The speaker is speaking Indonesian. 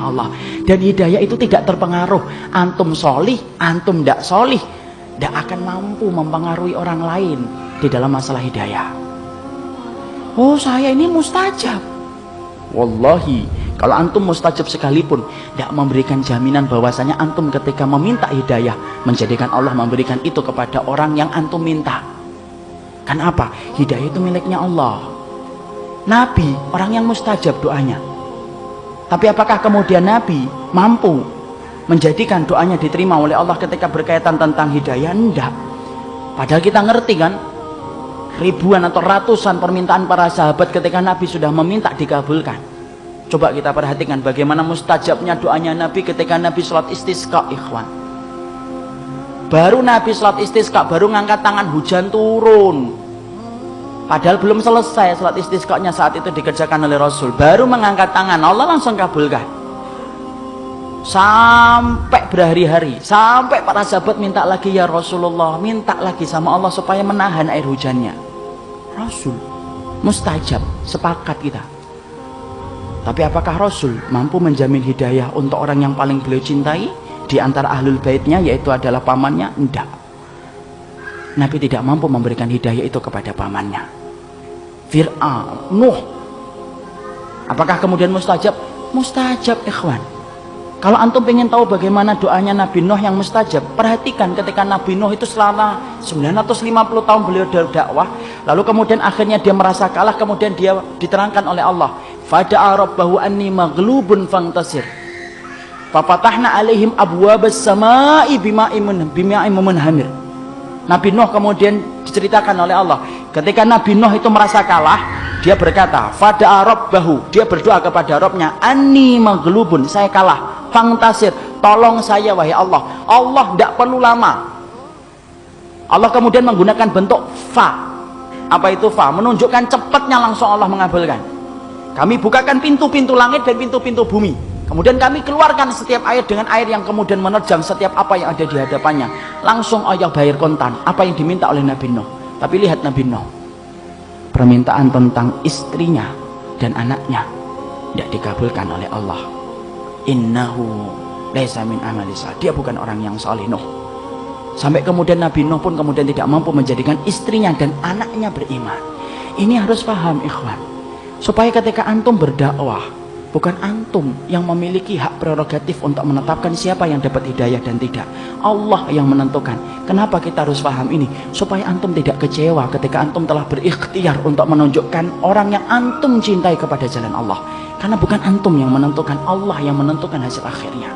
Allah. Dan hidayah itu tidak terpengaruh antum solih, antum tidak solih, tidak akan mampu mempengaruhi orang lain di dalam masalah hidayah. Oh, saya ini mustajab. Wallahi, kalau antum mustajab sekalipun tidak memberikan jaminan bahwasanya antum ketika meminta hidayah menjadikan Allah memberikan itu kepada orang yang antum minta. Kan apa? Hidayah itu miliknya Allah. Nabi orang yang mustajab doanya. Tapi apakah kemudian Nabi mampu menjadikan doanya diterima oleh Allah ketika berkaitan tentang hidayah? Enggak. Padahal kita ngerti kan, ribuan atau ratusan permintaan para sahabat ketika Nabi sudah meminta dikabulkan. Coba kita perhatikan bagaimana mustajabnya doanya Nabi ketika Nabi sholat istisqa, ikhwan. Baru Nabi sholat istisqa, baru ngangkat tangan, hujan turun. Padahal belum selesai sholat istisqa-nya saat itu dikerjakan oleh Rasul. Baru mengangkat tangan, Allah langsung kabulkan. Sampai berhari-hari, sampai para sahabat minta lagi, ya Rasulullah, minta lagi sama Allah supaya menahan air hujannya. Rasul mustajab, sepakat kita. Tapi apakah Rasul mampu menjamin hidayah untuk orang yang paling beliau cintai di antara ahlul baitnya, yaitu adalah pamannya? Tidak. Nabi tidak mampu memberikan hidayah itu kepada pamannya. Fir'aun, Nuh, apakah kemudian mustajab? Mustajab, ikhwan. Kalau antum ingin tahu bagaimana doanya Nabi Nuh yang mustajab, perhatikan ketika Nabi Nuh itu selama 950 tahun beliau berdakwah, lalu kemudian akhirnya dia merasa kalah, kemudian dia diterangkan oleh Allah, fada'a rabbahu anni maghlubun fantasir fafatahna alaihim abwabas sama'i bima'im munhamir. Nabi Nuh kemudian diceritakan oleh Allah, ketika Nabi Nuh itu merasa kalah, dia berkata, fada'a rabbahu, dia berdoa kepada Rabbnya, anni maghlubun, saya kalah, fantasir, tolong saya wahai Allah. Allah tidak perlu lama. Allah kemudian menggunakan bentuk fa. Apa itu fa? Menunjukkan cepatnya langsung Allah mengabulkan. Kami bukakan pintu-pintu langit dan pintu-pintu bumi, kemudian kami keluarkan setiap air dengan air yang kemudian menerjang setiap apa yang ada di hadapannya. Langsung Allah bayar kontan apa yang diminta oleh Nabi Nuh. Tapi lihat Nabi Nuh, permintaan tentang istrinya dan anaknya tidak dikabulkan oleh Allah. Innahu laisa min amali salih, dia bukan orang yang saleh, Nuh. Sampai kemudian Nabi Nuh pun kemudian tidak mampu menjadikan istrinya dan anaknya beriman. Ini harus paham, ikhwan, supaya ketika antum berdakwah, bukan antum yang memiliki hak prerogatif untuk menetapkan siapa yang dapat hidayah dan tidak. Allah yang menentukan. Kenapa kita harus paham ini? Supaya antum tidak kecewa ketika antum telah berikhtiar untuk menunjukkan orang yang antum cintai kepada jalan Allah. Karena bukan antum yang menentukan, Allah yang menentukan hasil akhirnya.